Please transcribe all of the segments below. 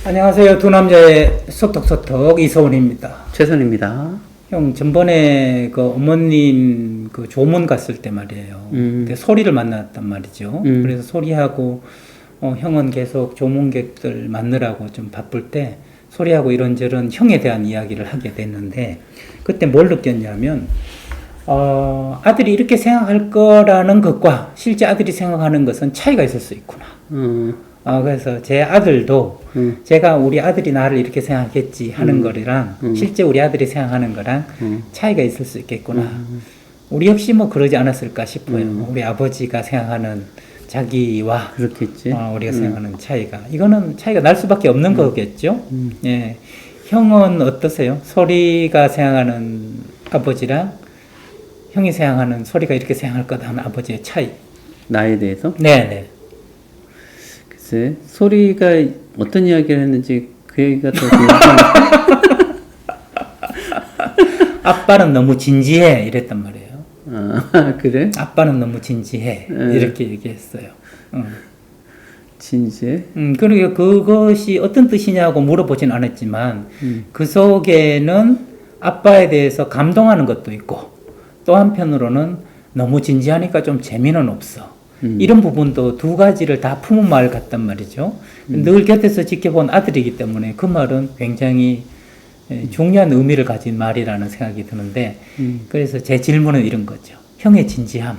안녕하세요. 두 남자의 소톡소톡 이소은입니다. 최선입니다. 형, 전번에 그 어머님 그 조문 갔을 때 말이에요. 근데 소리를 만났단 말이죠. 그래서 소리하고 형은 계속 조문객들 만나라고 좀 바쁠 때 소리하고 이런저런 형에 대한 이야기를 하게 됐는데 그때 뭘 느꼈냐면 아들이 이렇게 생각할 거라는 것과 실제 아들이 생각하는 것은 차이가 있을 수 있구나. 그래서 제 아들도 제가 우리 아들이 나를 이렇게 생각했지 하는 거랑 실제 우리 아들이 생각하는 거랑 차이가 있을 수 있겠구나. 우리 역시 뭐 그러지 않았을까 싶어요. 우리 아버지가 생각하는 자기와 그렇겠지. 우리가 생각하는 차이가. 이거는 차이가 날 수밖에 없는 거겠죠. 예. 형은 어떠세요? 소리가 생각하는 아버지랑 형이 생각하는 소리가 이렇게 생각할 거다 하는 아버지의 차이. 나에 대해서? 네네. 글쎄, 소리가 어떤 이야기를 했는지 그 얘기가 더 궁금한데. 아빠는 너무 진지해 이랬단 말이에요. 그래? 아빠는 너무 진지해 이렇게 얘기했어요. 진지해? 그러니까 그것이 어떤 뜻이냐고 물어보진 않았지만 그 속에는 아빠에 대해서 감동하는 것도 있고 또 한편으로는 너무 진지하니까 좀 재미는 없어. 이런 부분도 두 가지를 다 품은 말 같단 말이죠. 늘 곁에서 지켜본 아들이기 때문에 그 말은 굉장히 중요한 의미를 가진 말이라는 생각이 드는데 그래서 제 질문은 이런 거죠. 형의 진지함에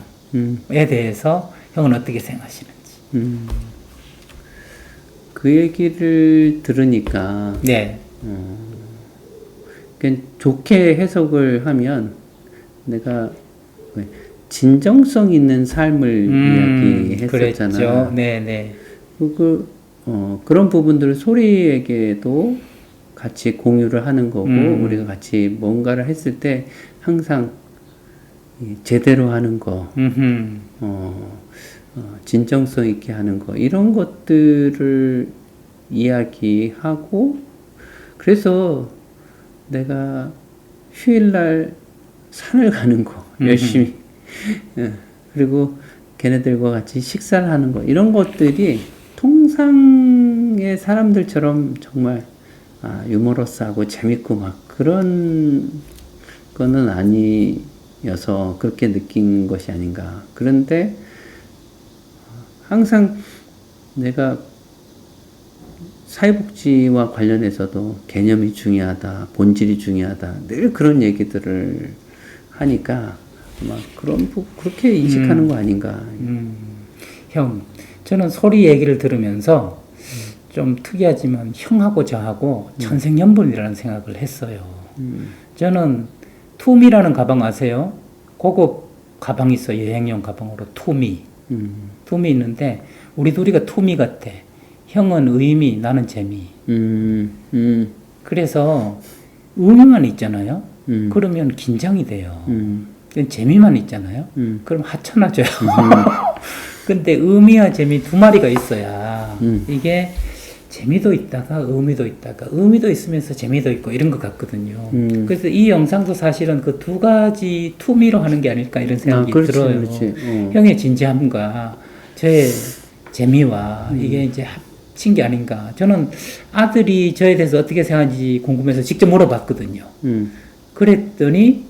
대해서 형은 어떻게 생각하시는지. 그 얘기를 들으니까 네. 그냥 좋게 해석을 하면 내가 진정성 있는 삶을 이야기했었잖아. 그랬죠. 네네. 그런 부분들을 소리에게도 같이 공유를 하는 거고 우리가 같이 뭔가를 했을 때 항상 제대로 하는 거, 진정성 있게 하는 거 이런 것들을 이야기하고 그래서 내가 휴일날 산을 가는 거 열심히 그리고 걔네들과 같이 식사를 하는 거 이런 것들이 통상의 사람들처럼 정말 유머러스하고 재밌고 막 그런 거는 아니어서 그렇게 느낀 것이 아닌가. 그런데 항상 내가 사회복지와 관련해서도 개념이 중요하다, 본질이 중요하다, 늘 그런 얘기들을 하니까 아마 그렇게 인식하는 거 아닌가. 형, 저는 소리 얘기를 들으면서 좀 특이하지만 형하고 저하고 천생연분이라는 생각을 했어요. 저는 투미라는 가방 아세요? 고급 가방 있어요. 여행용 가방으로 투미. 투미 있는데 우리 둘이가 투미 같아. 형은 의미, 나는 재미. 그래서 의미만 있잖아요. 그러면 긴장이 돼요. 재미만 있잖아요. 그럼 하찮아져요. 근데 의미와 재미 두 마리가 있어야 이게 재미도 있다가 의미도 있다가 의미도 있으면서 재미도 있고 이런 것 같거든요. 그래서 이 영상도 사실은 그 두 가지 투미로 하는 게 아닐까 이런 생각이 그렇지, 들어요. 그렇지. 형의 진지함과 저의 재미와 이게 이제 합친 게 아닌가. 저는 아들이 저에 대해서 어떻게 생각하는지 궁금해서 직접 물어봤거든요. 그랬더니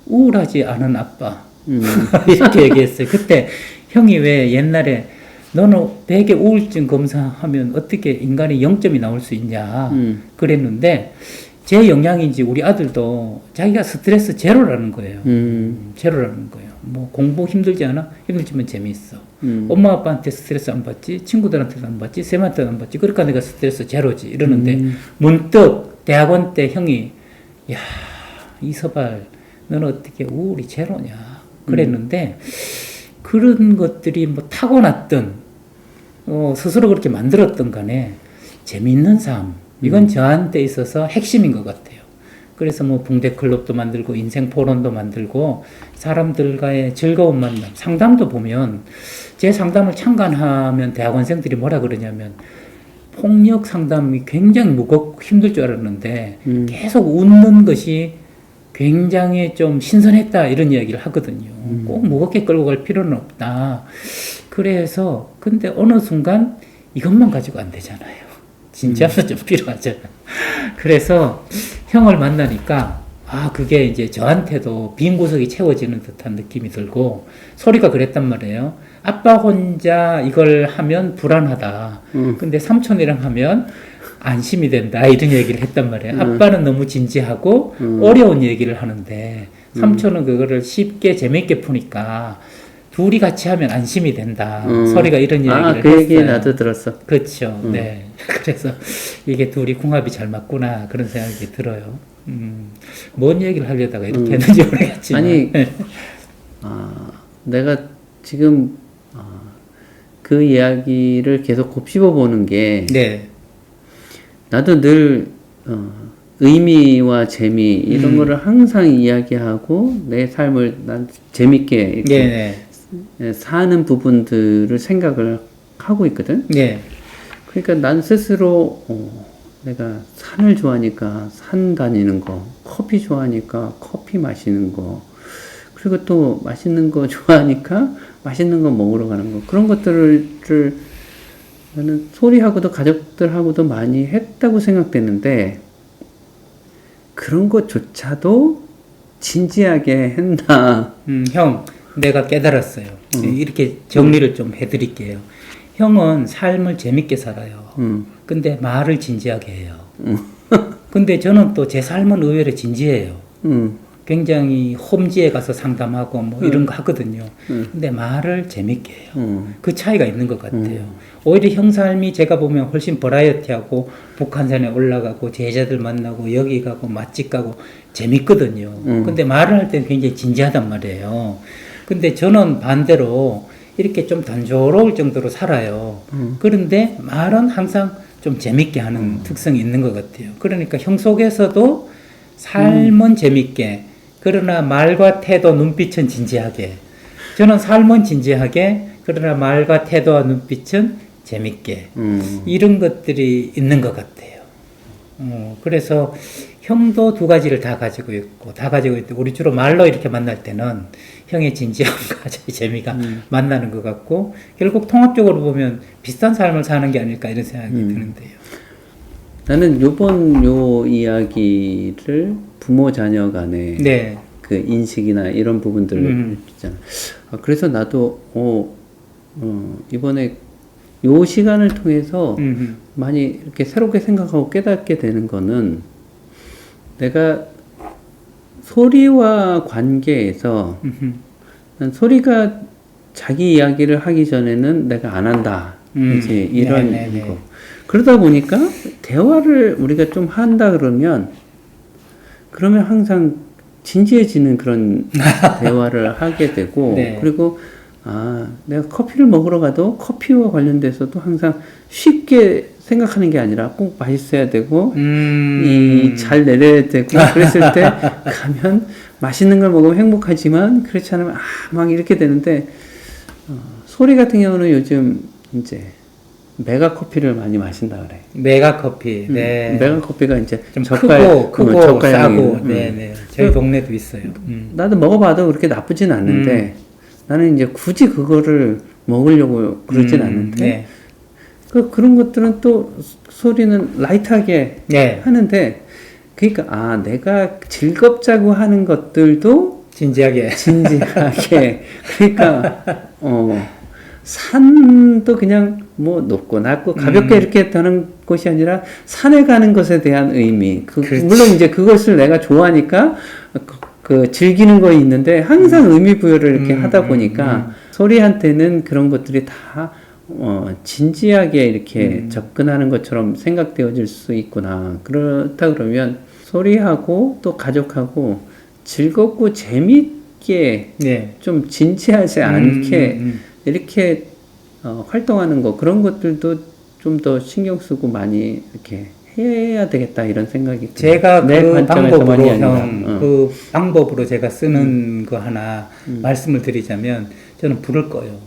우울하지 않은 아빠 이렇게 얘기했어요. 그때 형이 왜 옛날에 너는 베개 우울증 검사하면 어떻게 인간의 0점이 나올 수 있냐 그랬는데 제 영향인지 우리 아들도 자기가 스트레스 제로라는 거예요. 제로라는 거예요. 뭐 공부 힘들지 않아? 힘들지만 재미있어. 엄마 아빠한테 스트레스 안 받지, 친구들한테도 안 받지, 쌤한테도 안 받지. 그러니까 내가 스트레스 제로지 이러는데 문득 대학원 때 형이 야 이서발 너는 어떻게 우울이 제로냐 그랬는데 그런 것들이 뭐 타고났던 스스로 그렇게 만들었던 간에 재미있는 삶 이건 저한테 있어서 핵심인 것 같아요. 그래서 뭐 붕대클럽도 만들고 인생 포럼도 만들고 사람들과의 즐거운 만남 상담도 보면 제 상담을 참관하면 대학원생들이 뭐라 그러냐면 폭력 상담이 굉장히 무겁고 힘들 줄 알았는데 계속 웃는 것이 굉장히 좀 신선했다 이런 이야기를 하거든요. 꼭 무겁게 끌고 갈 필요는 없다. 그래서 근데 어느 순간 이것만 가지고 안 되잖아요. 진지함도 좀 필요하잖아. 그래서 형을 만나니까 그게 이제 저한테도 빈 구석이 채워지는 듯한 느낌이 들고 소리가 그랬단 말이에요. 아빠 혼자 이걸 하면 불안하다. 근데 삼촌이랑 하면 안심이 된다. 이런 얘기를 했단 말이에요. 아빠는 너무 진지하고 어려운 얘기를 하는데 삼촌은 그거를 쉽게 재밌게 푸니까 둘이 같이 하면 안심이 된다. 소리가 이런 얘기를 그 했어요. 얘기 나도 들었어. 그렇죠. 네. 그래서 이게 둘이 궁합이 잘 맞구나 그런 생각이 들어요. 뭔 얘기를 하려다가 이렇게 했는지 모르겠지만. 아니, 내가 지금 그 이야기를 계속 곱씹어 보는 게 네. 나도 늘 의미와 재미 이런 거를 항상 이야기하고 내 삶을 난 재밌게 이렇게 사는 부분들을 생각을 하고 있거든. 네. 그러니까 난 스스로 내가 산을 좋아하니까 산 다니는 거, 커피 좋아하니까 커피 마시는 거, 그리고 또 맛있는 거 좋아하니까 맛있는 거 먹으러 가는 거, 그런 것들을 나는 소리하고도 가족들하고도 많이 했다고 생각되는데 그런 것조차도 진지하게 했나. 형, 내가 깨달았어요. 이렇게 정리를 좀 해드릴게요. 형은 삶을 재밌게 살아요. 근데 말을 진지하게 해요. 근데 저는 또 제 삶은 의외로 진지해요. 굉장히 홈지에 가서 상담하고 뭐 이런 거 하거든요. 근데 말을 재밌게 해요. 그 차이가 있는 것 같아요. 오히려 형 삶이 제가 보면 훨씬 버라이어티하고 북한산에 올라가고 제자들 만나고 여기 가고 맛집 가고 재밌거든요. 근데 말을 할 때는 굉장히 진지하단 말이에요. 근데 저는 반대로 이렇게 좀 단조로울 정도로 살아요. 그런데 말은 항상 좀 재밌게 하는 특성이 있는 것 같아요. 그러니까 형 속에서도 삶은 재밌게, 그러나 말과 태도, 눈빛은 진지하게. 저는 삶은 진지하게, 그러나 말과 태도와 눈빛은 재밌게. 이런 것들이 있는 것 같아요. 그래서 형도 두 가지를 다 가지고 있고, 우리 주로 말로 이렇게 만날 때는 형의 진지함과 저의 재미가 만나는 것 같고, 결국 통합적으로 보면 비슷한 삶을 사는 게 아닐까 이런 생각이 드는데요. 나는 요 이야기를 부모 자녀 간의 네. 그 인식이나 이런 부분들을 있잖아. 그래서 나도 이번에 요 시간을 통해서 많이 이렇게 새롭게 생각하고 깨닫게 되는 거는 내가 소리와 관계에서 난 소리가 자기 이야기를 하기 전에는 내가 안 한다. 이제 이런 거. 그러다 보니까 대화를 우리가 좀 한다 그러면 항상 진지해지는 그런 대화를 하게 되고 네. 그리고 내가 커피를 먹으러 가도 커피와 관련돼서도 항상 쉽게 생각하는 게 아니라 꼭 맛있어야 되고 잘 내려야 되고 그랬을 때 가면 맛있는 걸 먹으면 행복하지만 그렇지 않으면 막 이렇게 되는데 소리 같은 경우는 요즘 이제 메가 커피를 많이 마신다 그래. 메가 커피. 네. 메가 커피가 이제 좀 크고 싸고. 네. 저희 동네도 있어요. 나도 먹어봐도 그렇게 나쁘진 않는데 나는 이제 굳이 그거를 먹으려고 그러진 않는데 네. 그런 것들은 또 소리는 라이트하게 하는데 그러니까 내가 즐겁자고 하는 것들도 진지하게 그러니까 산도 그냥 뭐 높고 낮고 가볍게 이렇게 타는 것이 아니라 산에 가는 것에 대한 의미. 물론 이제 그것을 내가 좋아하니까 그 즐기는 거 있는데 항상 의미 부여를 이렇게 하다 보니까 소리한테는 그런 것들이 다 진지하게 이렇게 접근하는 것처럼 생각되어질 수 있구나. 그렇다 그러면 소리하고 또 가족하고 즐겁고 재밌게 좀 진지하지 않게 이렇게 활동하는 거 그런 것들도 좀 더 신경 쓰고 많이 이렇게 해야 되겠다 이런 생각이 제가 그 방법으로 그 방법으로 제가 쓰는 거 하나 말씀을 드리자면 저는 불을 꺼요.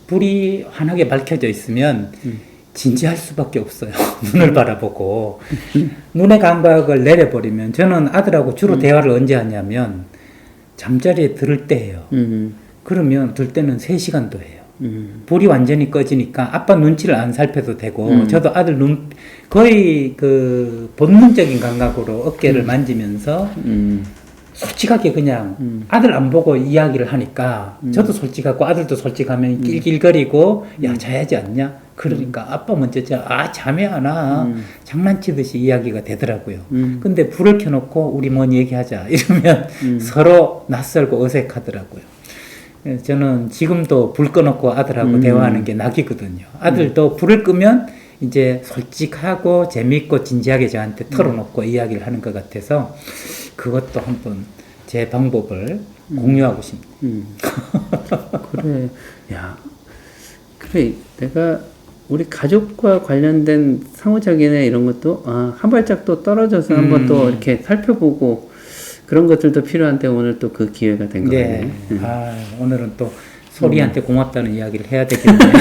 불이 환하게 밝혀져 있으면 진지할 수밖에 없어요. 눈을 바라보고 눈의 감각을 내려버리면 저는 아들하고 주로 대화를 언제 하냐면 잠자리에 들을 때 해요. 그러면 들 때는 3시간도 해요. 불이 완전히 꺼지니까 아빠 눈치를 안 살펴도 되고 저도 아들 거의 그 본능적인 감각으로 어깨를 만지면서 솔직하게 그냥 아들 안 보고 이야기를 하니까 저도 솔직하고 아들도 솔직하면 낄낄거리고 야 자야지 않냐 그러니까 아빠 먼저 잠이 안 와 장난치듯이 이야기가 되더라고요. 근데 불을 켜놓고 우리 뭔 얘기하자 이러면 서로 낯설고 어색하더라고요. 그래서 저는 지금도 불 꺼놓고 아들하고 대화하는 게 낙이거든요. 아들도 불을 끄면 이제 솔직하고 재밌고 진지하게 저한테 털어놓고 이야기를 하는 것 같아서 그것도 한번 제 방법을 공유하고 싶습니다. 그래, 야, 그래, 내가 우리 가족과 관련된 상호작용이나 이런 것도 한 발짝 또 떨어져서 한번 또 이렇게 살펴보고 그런 것들도 필요한데 오늘 또 그 기회가 된 것 같네. 오늘은 또 소리한테 고맙다는 이야기를 해야 되겠네요.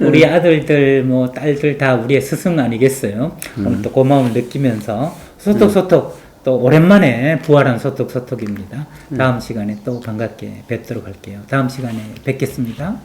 우리 아들들 뭐 딸들 다 우리의 스승 아니겠어요? 오늘 또 고마움을 느끼면서 소톡소톡 또 오랜만에 부활한 소톡소톡입니다. 다음 시간에 또 반갑게 뵙도록 할게요. 다음 시간에 뵙겠습니다.